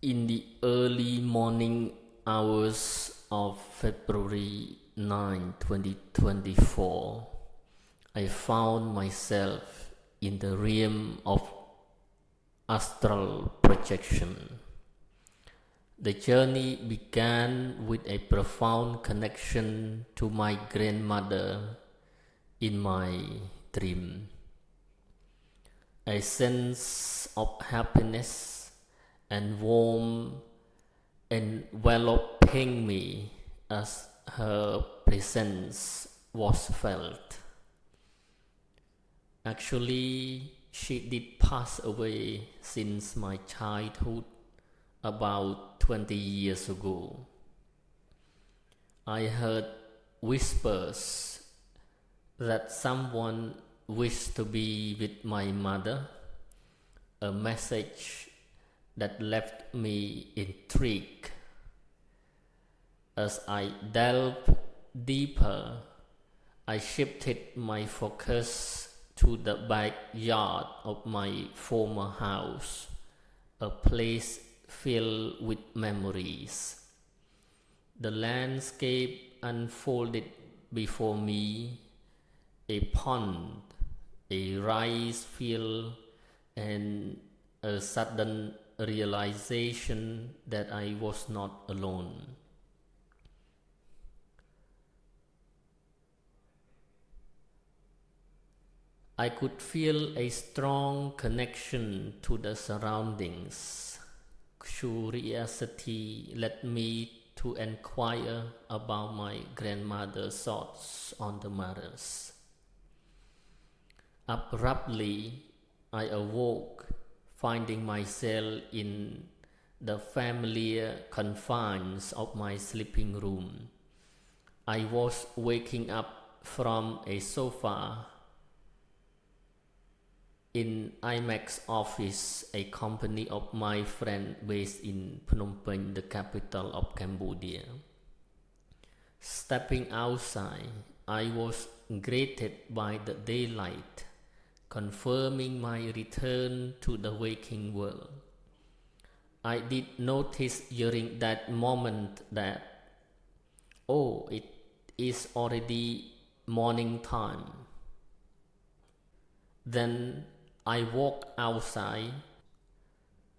In the early morning hours of February 9, 2024, I found myself in the realm of astral projection. The journey began with a profound connection to my grandmother in my dream. A sense of happiness and warmth enveloping me as her presence was felt. Actually, she did pass away since my childhood about 20 years ago. I heard whispers that someone wished to be with my mother, a message that left me intrigued. As I delved deeper, I shifted my focus to the backyard of my former house, a place filled with memories. The landscape unfolded before me: a pond, a rice field, and a sudden realization that I was not alone. I could feel a strong connection to the surroundings. Curiosity led me to inquire about my grandmother's thoughts on the matters. Abruptly, I awoke, finding myself in the familiar confines of my sleeping room. I was waking up from a sofa in IMAX office, a company of my friend based in Phnom Penh, the capital of Cambodia. Stepping outside, I was greeted by the daylight, confirming my return to the waking world. I did notice during that moment that, oh, it is already morning time. Then I walked outside.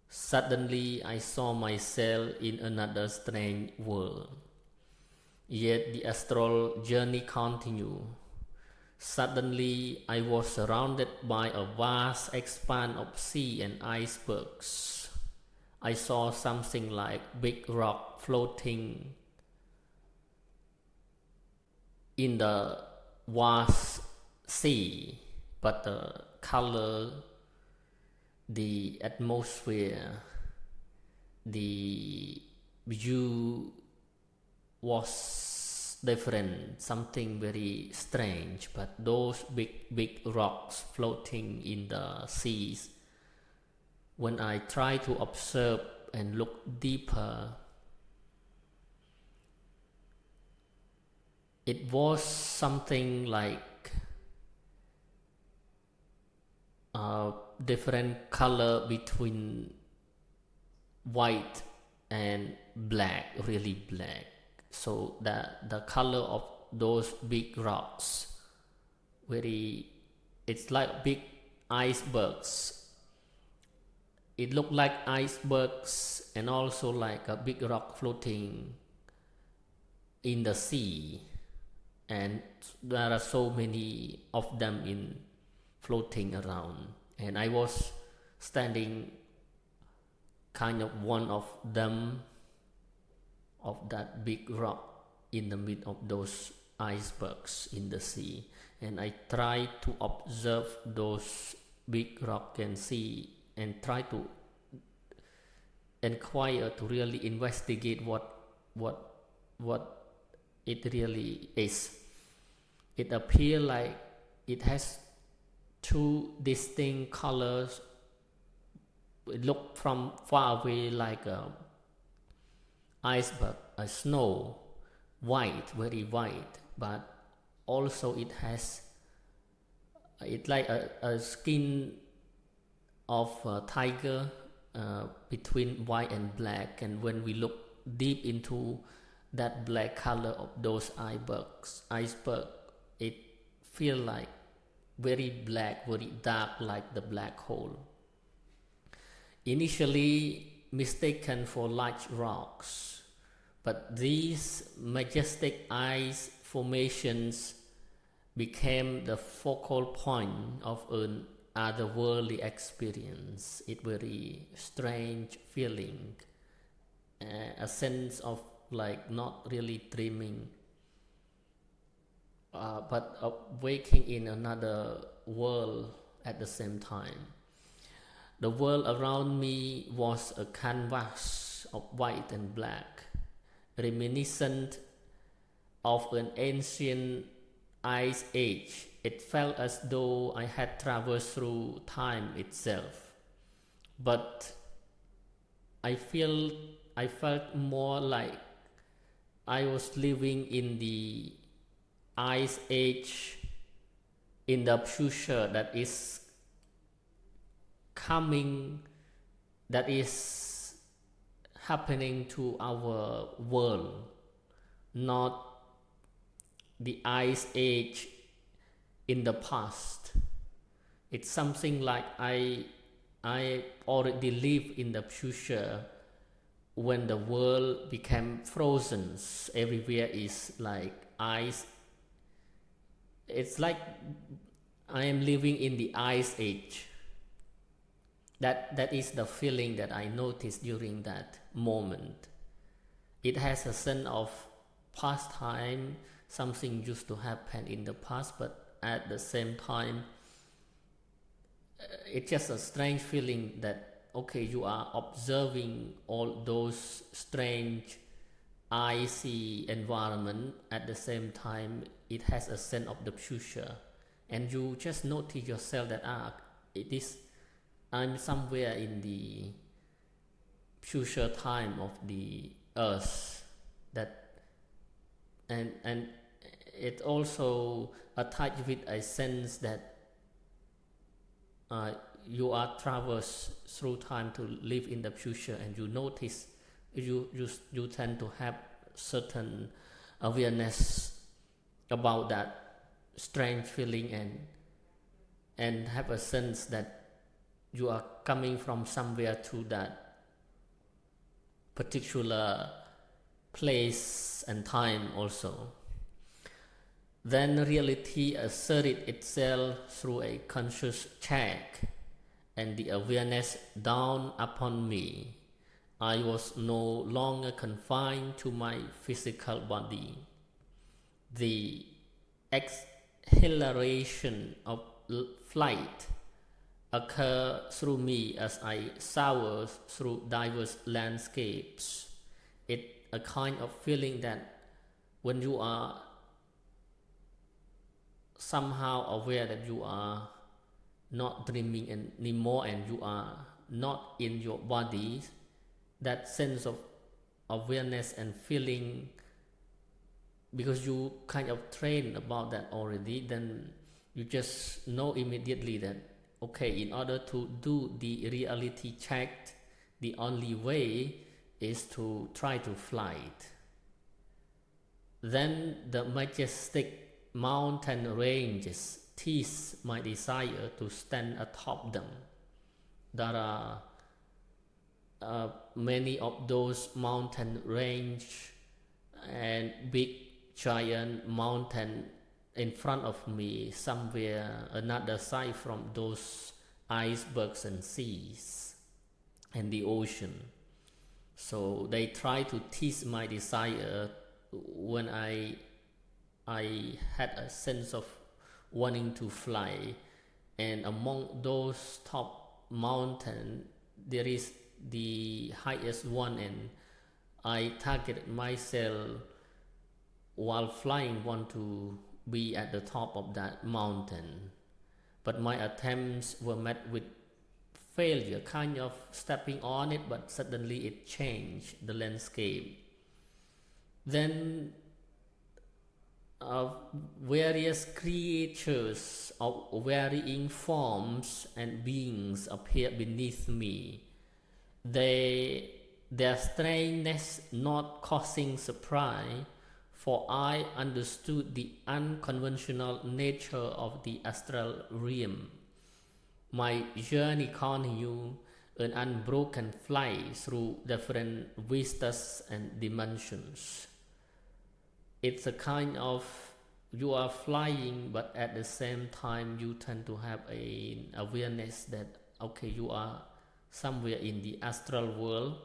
Suddenly I saw myself in another strange world. Yet the astral journey continued. Suddenly I was surrounded by a vast expanse of sea and icebergs. I saw something like big rock floating in the vast sea, but the color, the atmosphere, the view was different, something very strange. But those big rocks floating in the seas, when I try to observe and look deeper, it was something like a different color between white and black, really black. So the color of those big rocks, it's like big icebergs. It looked like icebergs and also like a big rock floating in the sea, and there are so many of them floating around, and I was standing kind of one of them, of that big rock in the mid of those icebergs in the sea. And I tried to observe those big rock and see, and try to inquire, to really investigate what it really is. It appears like it has two distinct colors. It looked from far away like a iceberg, a snow, white, very white, but also it has, it's like a skin of a tiger, between white and black, and when we look deep into that black color of those iceberg, it feel like very black, very dark, like the black hole. Initially mistaken for large rocks, but these majestic ice formations became the focal point of an otherworldly experience. It very strange feeling, a sense of like not really dreaming, but of waking in another world at the same time. The world around me was a canvas of white and black, reminiscent of an ancient ice age. It felt as though I had traversed through time itself. But I felt more like I was living in the ice age, in the future that is coming, that is happening to our world, not the ice age in the past. It's something like I already live in the future when the world became frozen. Everywhere is like ice. It's like I am living in the ice age. That is the feeling that I noticed during that moment. It has a sense of past time, something used to happen in the past, but at the same time, it's just a strange feeling that, okay, you are observing all those strange icy environment. At the same time, it has a sense of the future, and you just notice yourself that I'm somewhere in the future time of the earth. And it also attached with a sense that you are traversed through time to live in the future, and you notice you tend to have certain awareness about that strange feeling, and have a sense that you are coming from somewhere to that particular place and time also. Then reality asserted itself through a conscious check, and the awareness dawned upon me. I was no longer confined to my physical body. The exhilaration of flight occurred through me as I soared through diverse landscapes. It's a kind of feeling that when you are somehow aware that you are not dreaming anymore, and you are not in your body, that sense of awareness and feeling, because you kind of trained about that already, then you just know immediately that, okay, in order to do the reality check, the only way is to try to fly it. Then the majestic mountain ranges tease my desire to stand atop them. There are many of those mountain range and big giant mountain in front of me, somewhere another side from those icebergs and seas and the ocean. So they try to tease my desire when I had a sense of wanting to fly. And among those top mountain, there is the highest one, and I targeted myself while flying, want to be at the top of that mountain. But my attempts were met with failure, kind of stepping on it, but suddenly it changed the landscape. Then various creatures of varying forms and beings appeared beneath me. their strangeness not causing surprise, for I understood the unconventional nature of the astral realm. My journey continued an unbroken flight through different vistas and dimensions. It's a kind of you are flying, but at the same time you tend to have an awareness that okay, you are somewhere in the astral world,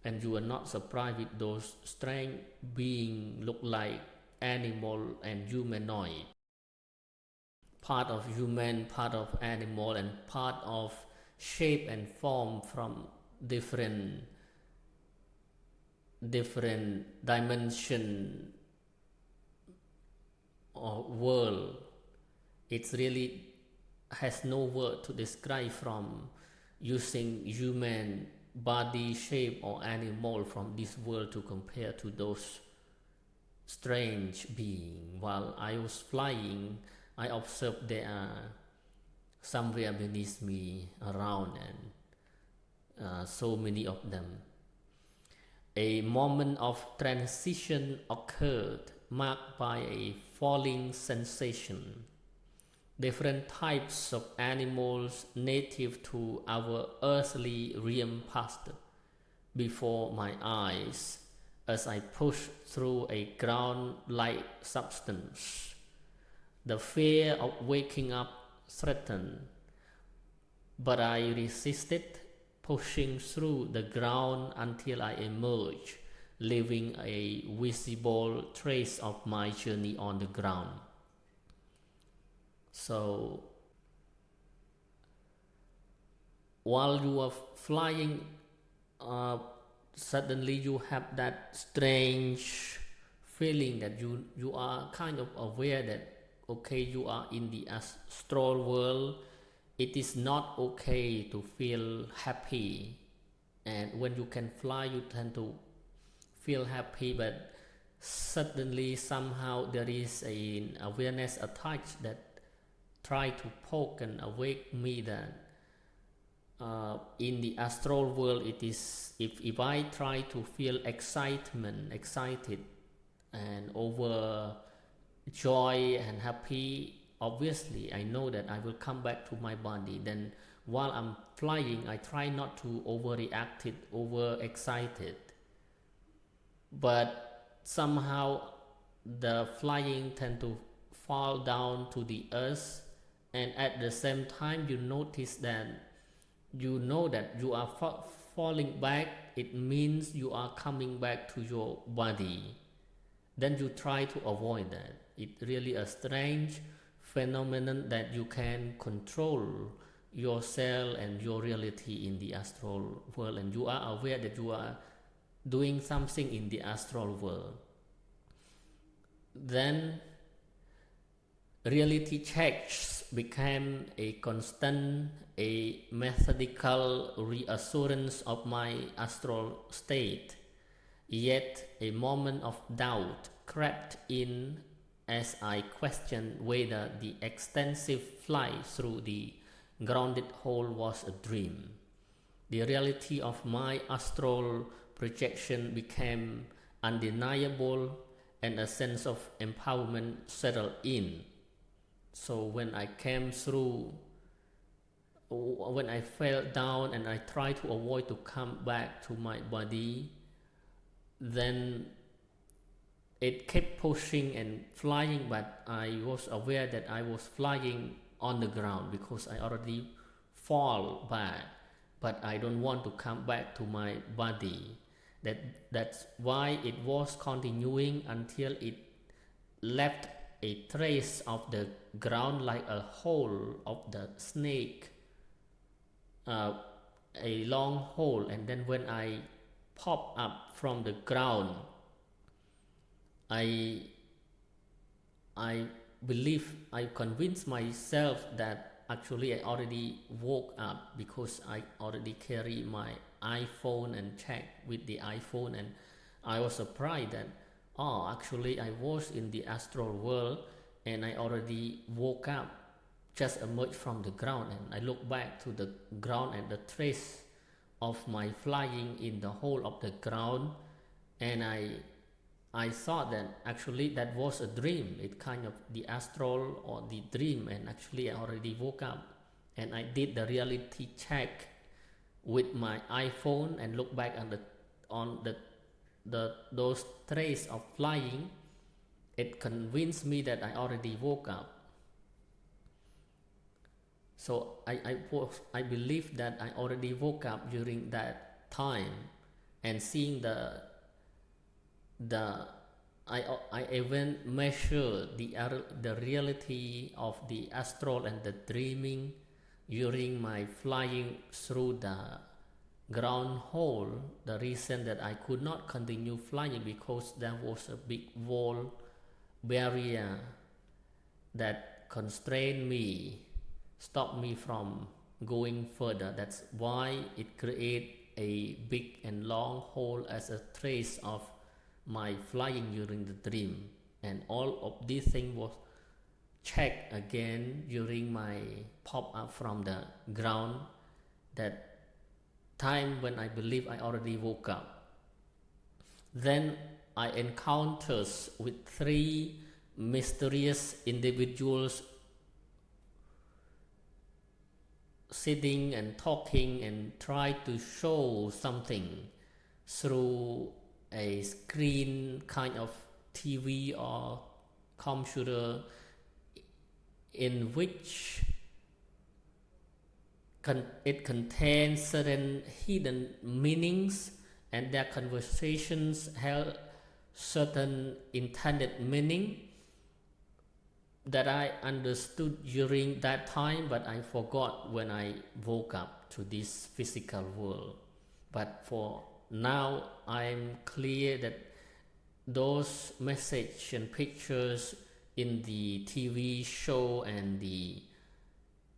and you are not surprised with those strange beings look like animal and humanoid, part of human, part of animal, and part of shape and form from different dimension or world. It's really has no word to describe from using human body shape or animal from this world to compare to those strange beings. While I was flying, I observed there are somewhere beneath me around, and so many of them. A moment of transition occurred, marked by a falling sensation. Different types of animals native to our earthly realm passed before my eyes as I pushed through a ground-like substance. The fear of waking up threatened, but I resisted, pushing through the ground until I emerged, leaving a visible trace of my journey on the ground. So, while you are flying, suddenly you have that strange feeling that you are kind of aware that okay, you are in the astral world. It is not okay to feel happy, and when you can fly you tend to feel happy, but suddenly somehow there is an awareness attached that try to poke and awake me that in the astral world it is, if I try to feel excited and over joy and happy, obviously I know that I will come back to my body. Then while I'm flying, I try not to overreact, over excited, but somehow the flying tend to fall down to the earth, and at the same time you notice that you know that you are falling back. It means you are coming back to your body. Then you try to avoid that. It's really a strange phenomenon that you can control yourself and your reality in the astral world, and you are aware that you are doing something in the astral world. Then reality checks became a constant, a methodical reassurance of my astral state. Yet a moment of doubt crept in as I questioned whether the extensive flight through the grounded hole was a dream. The reality of my astral projection became undeniable, and a sense of empowerment settled in. So when I came through, when I fell down and I tried to avoid to come back to my body, then it kept pushing and flying, but I was aware that I was flying on the ground because I already fall back, but I don't want to come back to my body. That's why it was continuing until it left a trace of the ground like a hole of the snake, a long hole. And then when I popped up from the ground, I believe I convinced myself that actually I already woke up, because I already carry my iPhone and checked with the iPhone, and I was surprised that actually I was in the astral world and I already woke up, just emerged from the ground, and I looked back to the ground and the trace of my flying in the whole of the ground, and I thought that actually that was a dream. It kind of the astral or the dream, and actually I already woke up, and I did the reality check with my iPhone and look back on the those traces of flying. It convinced me that I already woke up. So I believe that I already woke up during that time, and seeing the I even measure the reality of the astral and the dreaming during my flying through the ground hole. The reason that I could not continue flying because there was a big wall barrier that constrained me, stopped me from going further. That's why it created a big and long hole as a trace of my flying during the dream. And all of these things was checked again during my pop up from the ground, that time when I believe I already woke up. Then I encountered with 3 mysterious individuals sitting and talking and try to show something through a screen, kind of TV or computer, in which it contains certain hidden meanings, and their conversations held certain intended meaning that I understood during that time, but I forgot when I woke up to this physical world. But for now, I'm clear that those messages and pictures in the TV show and the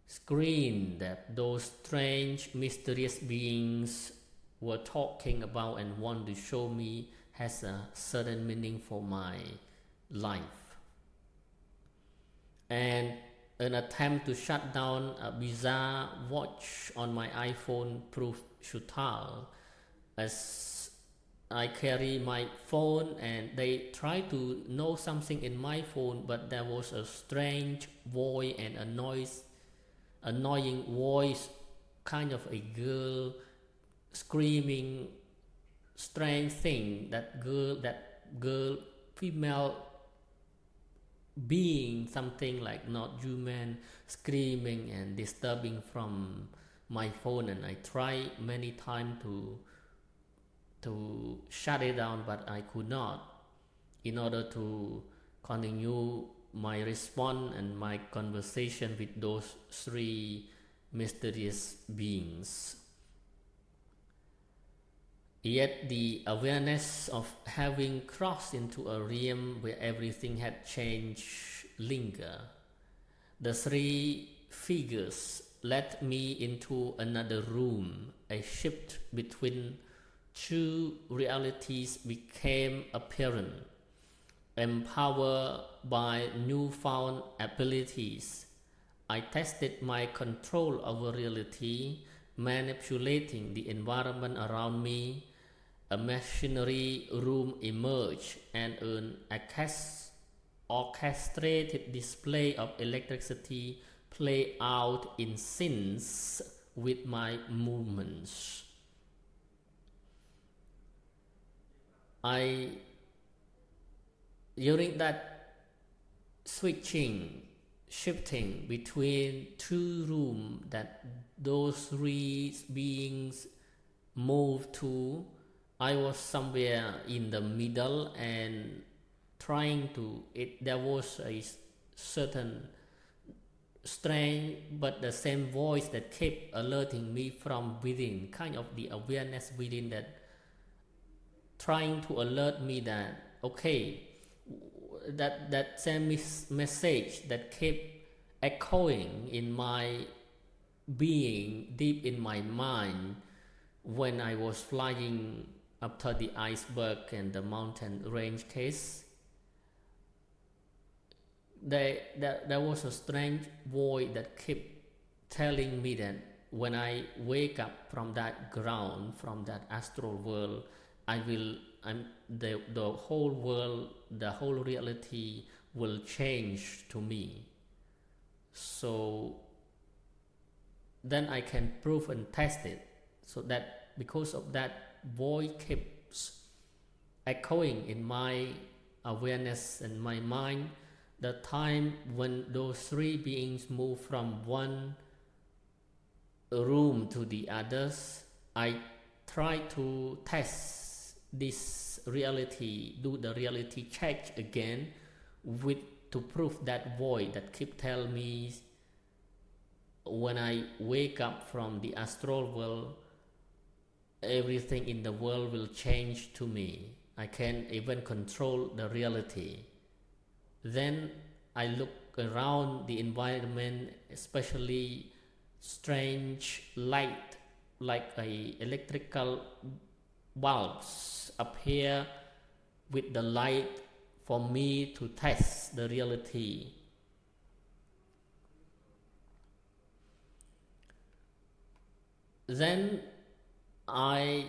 screen that those strange, mysterious beings were talking about and want to show me has a certain meaning for my life. And an attempt to shut down a bizarre watch on my iPhone proved futile, as I carry my phone and they try to know something in my phone, but there was a strange voice and annoying voice, kind of a girl screaming strange thing. That girl, female being, something like not human, screaming and disturbing from my phone, and I tried many times to shut it down, but I could not, in order to continue my response and my conversation with those 3 mysterious beings. Yet the awareness of having crossed into a realm where everything had changed linger. The 3 figures led me into another room. A shift between 2 realities became apparent. Empowered by newfound abilities, I tested my control over reality, manipulating the environment around me. A machinery room emerged, and an orchestrated display of electricity played out in sync with my movements. During that shifting between 2 rooms that those 3 beings moved to, I was somewhere in the middle and there was a certain strange but the same voice that kept alerting me from within, kind of the awareness within that trying to alert me that, okay, that same message that kept echoing in my being, deep in my mind, when I was flying after the iceberg and the mountain range case. There was a strange voice that kept telling me that when I wake up from that ground, from that astral world, the whole world, the whole reality will change to me. So then I can prove and test it. So that because of that voice keeps echoing in my awareness and my mind, the time when those three beings move from one room to the others, I try to test this reality, do the reality check again with to prove that void that keep tell me when I wake up from the astral world, everything in the world will change to me. I can even control the reality. Then I look around the environment, especially strange light like a electrical bulbs appear with the light for me to test the reality. Then I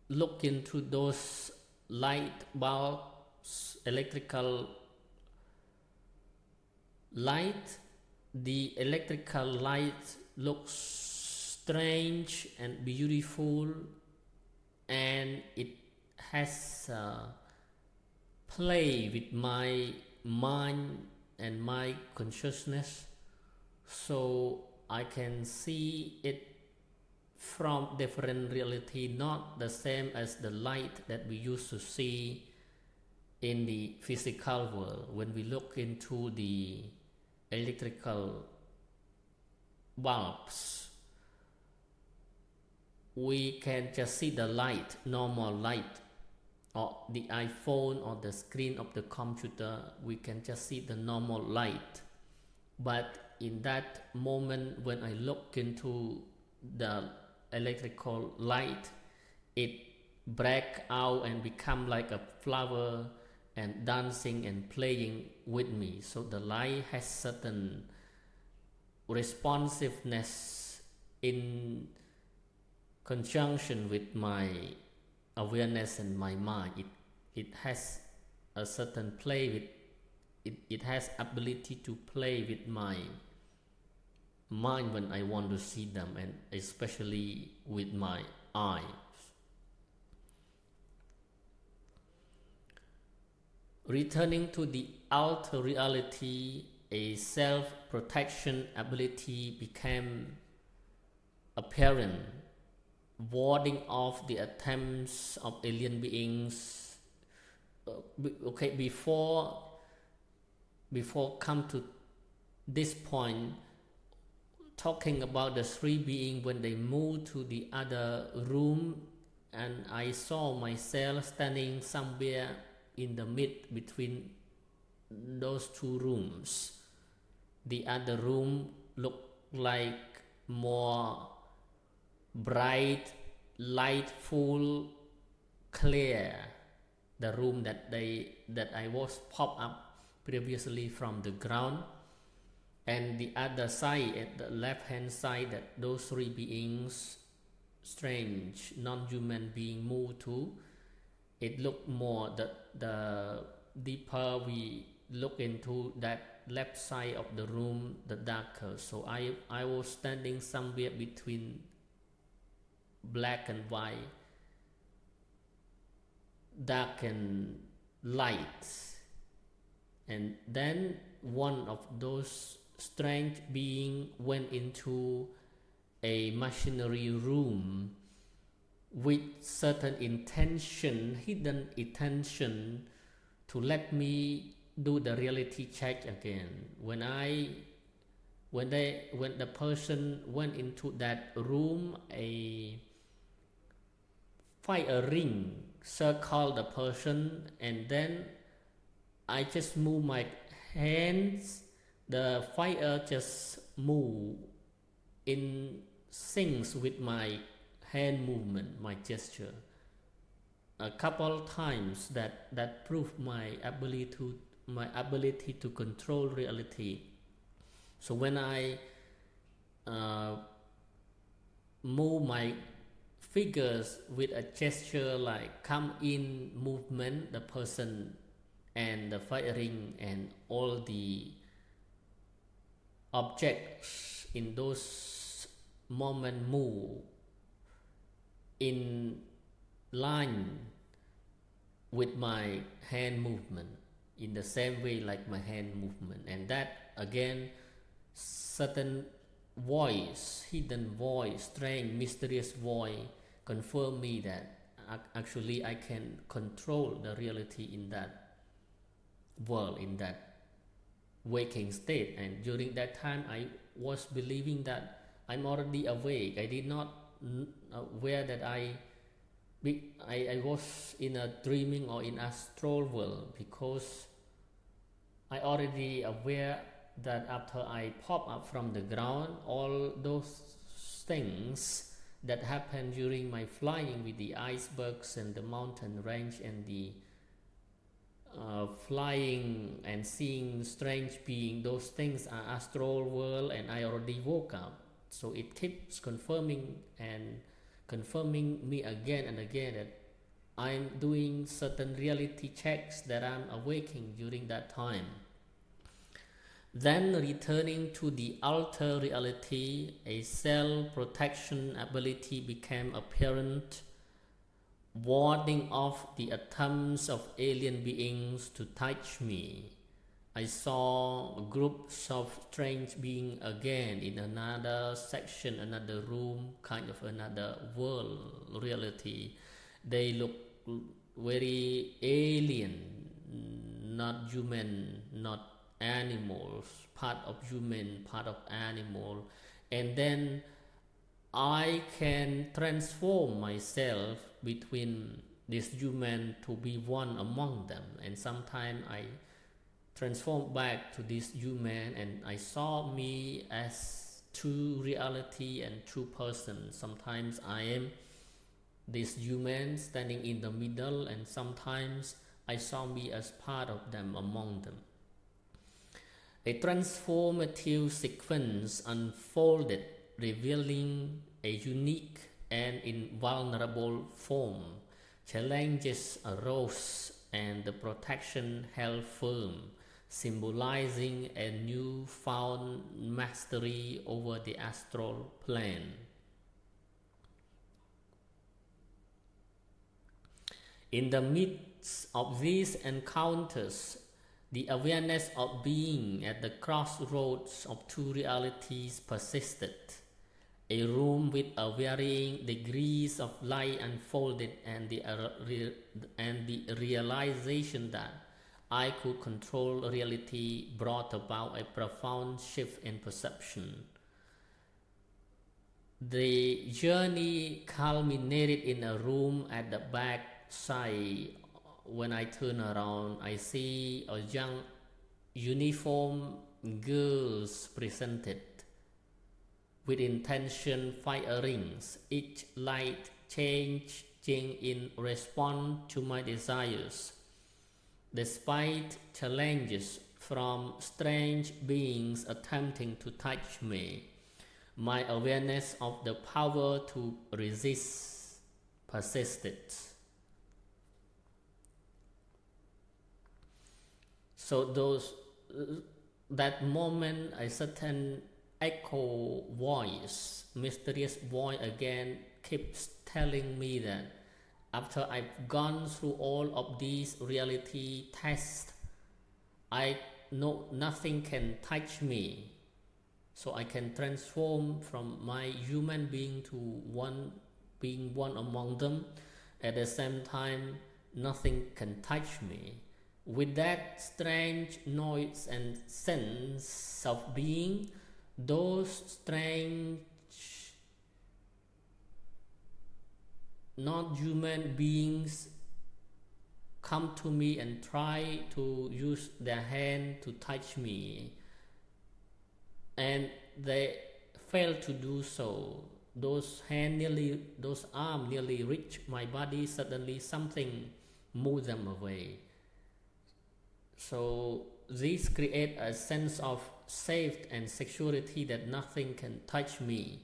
look into those light bulbs, electrical light. The electrical light looks strange and beautiful, and it has play with my mind and my consciousness, so I can see it from different reality, not the same as the light that we used to see in the physical world. When we look into the electrical bulbs, we can just see the light, normal light, or the iPhone or the screen of the computer, we can just see the normal light. But in that moment when I look into the electrical light, it break out and become like a flower and dancing and playing with me. So the light has certain responsiveness in conjunction with my awareness and my mind. It has a certain play with it has ability to play with my mind when I want to see them, and especially with my eyes. Returning to the outer reality, a self-protection ability became apparent, warding off the attempts of alien beings. Before come to this point, talking about the three beings when they moved to the other room, and I saw myself standing somewhere in the mid between those two rooms. The other room looked like more bright, lightful, clear. The room that I was popped up previously from the ground, and the other side, at the left hand side, that those three beings, strange non-human being, moved to, it looked more the deeper we look into that left side of the room, the darker. So I was standing somewhere between black and white, dark and light. And then one of those strange beings went into a machinery room with certain intention, hidden intention, to let me do the reality check again. When the person went into that room, a fire ring circled the person, and then I just move my hands, the fire just move in sync with my hand movement, my gesture. A couple times that proved my ability to control reality. So when I move my figures with a gesture like come in movement, the person and the firing and all the objects in those moment move in line with my hand movement in the same way like my hand movement, and that again certain voice, hidden voice, strange mysterious voice confirm me that actually I can control the reality in that world, in that waking state. And during that time I was believing that I'm already awake. I did not aware that I was in a dreaming or in astral world, because I already aware that after I pop up from the ground, all those things that happened during my flying with the icebergs and the mountain range and the flying and seeing strange being, those things are astral world, and I already woke up. So it keeps confirming me again and again that I'm doing certain reality checks, that I'm awaking during that time. Then returning to the alter reality, a self-protection ability became apparent, warding off the attempts of alien beings to touch me. I saw groups of strange beings again in another section, another room, kind of another world reality. They look very alien, not human, not animals, part of human, part of animal. And then I can transform myself between this human to be one among them, and sometimes I transform back to this human and I saw me as true reality and true person. Sometimes I am this human standing in the middle, and sometimes I saw me as part of them, among them. A transformative sequence unfolded, revealing a unique and invulnerable form. Challenges arose and the protection held firm, symbolizing a newfound mastery over the astral plane. In the midst of these encounters, the awareness of being at the crossroads of two realities persisted. A room with a varying degrees of light unfolded, and the realization that I could control reality brought about a profound shift in perception. The journey culminated in a room at the back side. When I turn around, I see a young uniformed girls presented with intention firings, each light changing in response to my desires. Despite challenges from strange beings attempting to touch me, my awareness of the power to resist persisted. So that moment, a certain echo voice, mysterious voice again keeps telling me that after I've gone through all of these reality tests, I know nothing can touch me. So I can transform from my human being to being one among them. At the same time, nothing can touch me. With that strange noise and sense of being, those strange not human beings come to me and try to use their hand to touch me, and they fail to do so. Those arms nearly reach my body. Suddenly something moves them away. So this creates a sense of safety and security, that nothing can touch me.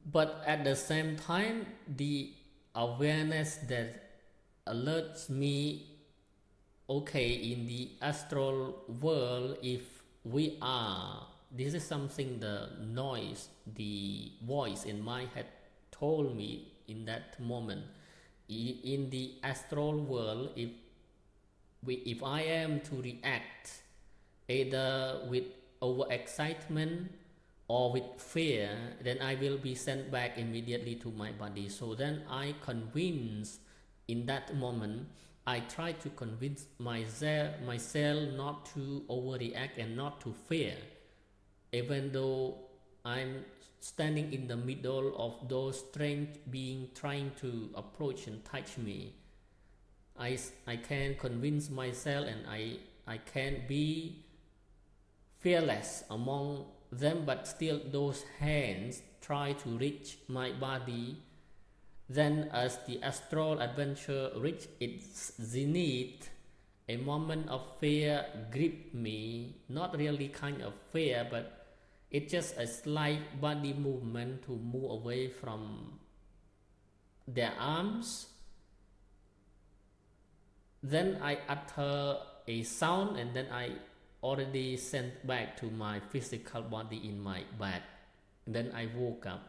But at the same time, the awareness that alerts me, okay, in the astral world, if we are, this is something the noise, the voice in my head told me in that moment. In the astral world, if I am to react either with overexcitement or with fear, then I will be sent back immediately to my body. So then I convince, in that moment, I try to convince myself not to overreact and not to fear, even though I'm standing in the middle of those strange beings trying to approach and touch me. I can convince myself, and I can be fearless among them, but still those hands try to reach my body. Then as the astral adventure reached its zenith, a moment of fear gripped me. Not really kind of fear, but it's just a slight body movement to move away from their arms. Then I utter a sound, and then I already sent back to my physical body in my bed. Then I woke up.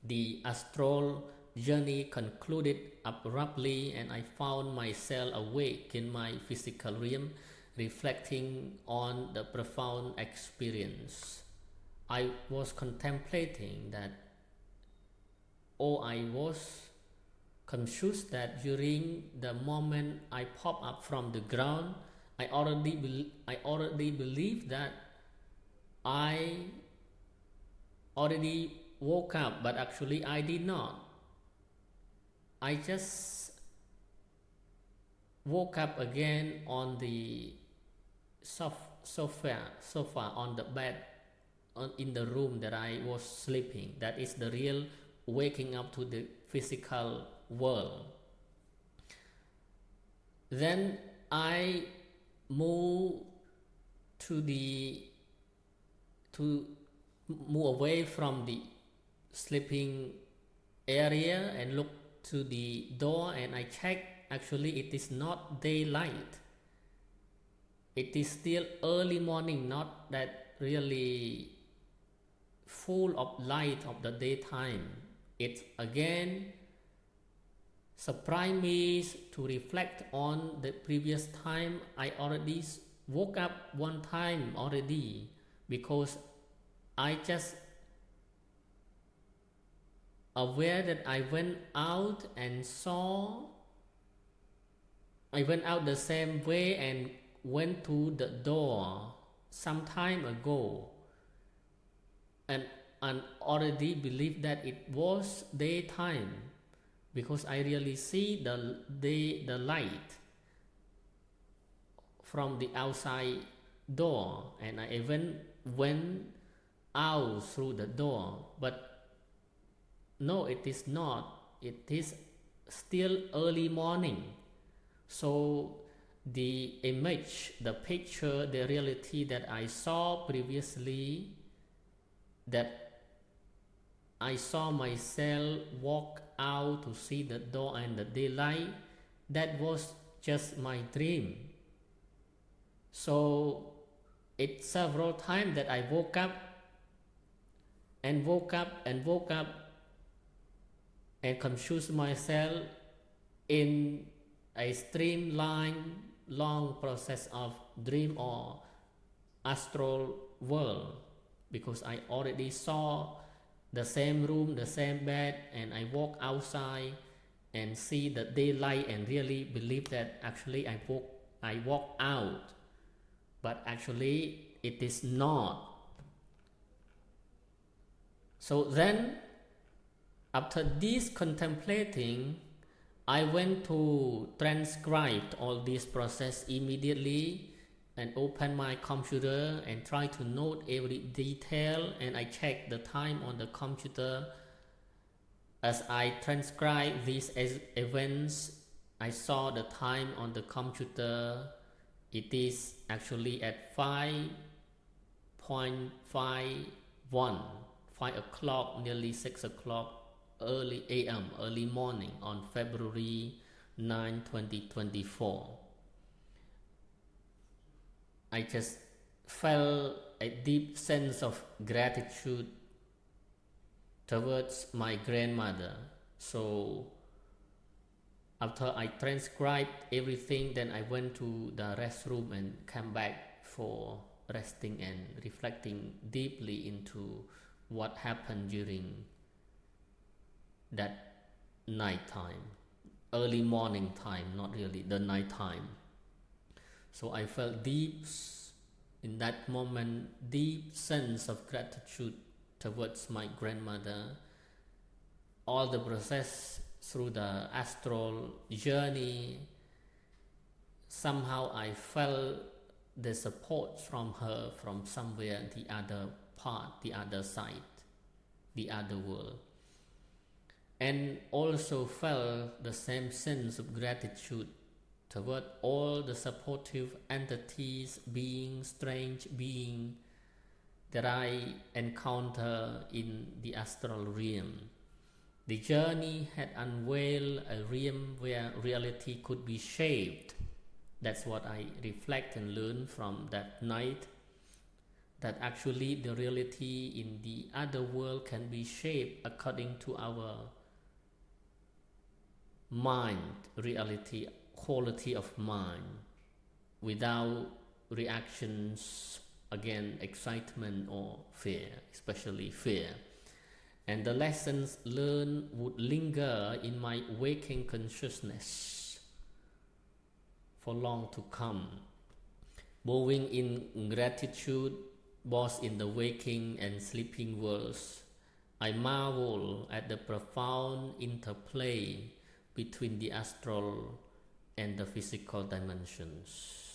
The astral journey concluded abruptly, and I found myself awake in my physical realm, reflecting on the profound experience. I was contemplating that, I was conscious that during the moment I pop up from the ground, I already believed that I already woke up, but actually I did not. I just woke up again on the sofa on the bed, in the room that I was sleeping. That is the real waking up to the physical world. Then I move move away from the sleeping area and look to the door, and I check. Actually, it is not daylight. It is still early morning, not that really full of light of the daytime. It again surprised me to reflect on the previous time. I already woke up one time already, because I just aware that I went out the same way and went to the door some time ago, and already believed that it was daytime, because I really see the light from the outside door, and I even went out through the door. But no, it is not. It is still early morning. So the image, the picture, the reality that I saw previously, that I saw myself walk out to see the door and the daylight, that was just my dream. So it's several times that I woke up and confused myself in a streamlined long process of dream or astral world, because I already saw the same room, the same bed, and I walk outside and see the daylight and really believe that actually I walk out, but actually it is not. So then, after this contemplating, I went to transcribe all this process immediately and open my computer and try to note every detail, and I check the time on the computer. As I transcribe these events, I saw the time on the computer. It is actually at 5:51, 5 o'clock, nearly 6 o'clock early AM, early morning on February 9, 2024. I just felt a deep sense of gratitude towards my grandmother. So after I transcribed everything, then I went to the restroom and came back for resting and reflecting deeply into what happened during that night time, early morning time, not really the night time. So I felt deep in that moment, deep sense of gratitude towards my grandmother. All the process through the astral journey, somehow I felt the support from her from somewhere, the other part, the other side, the other world. And also felt the same sense of gratitude toward all the supportive entities, beings, strange beings that I encounter in the astral realm. The journey had unveiled a realm where reality could be shaped. That's what I reflect and learn from that night, that actually the reality in the other world can be shaped according to our mind, reality, quality of mind, without reactions, again, excitement or fear, especially fear. And the lessons learned would linger in my waking consciousness for long to come. Moving in gratitude both in the waking and sleeping worlds, I marvel at the profound interplay between the astral and the physical dimensions.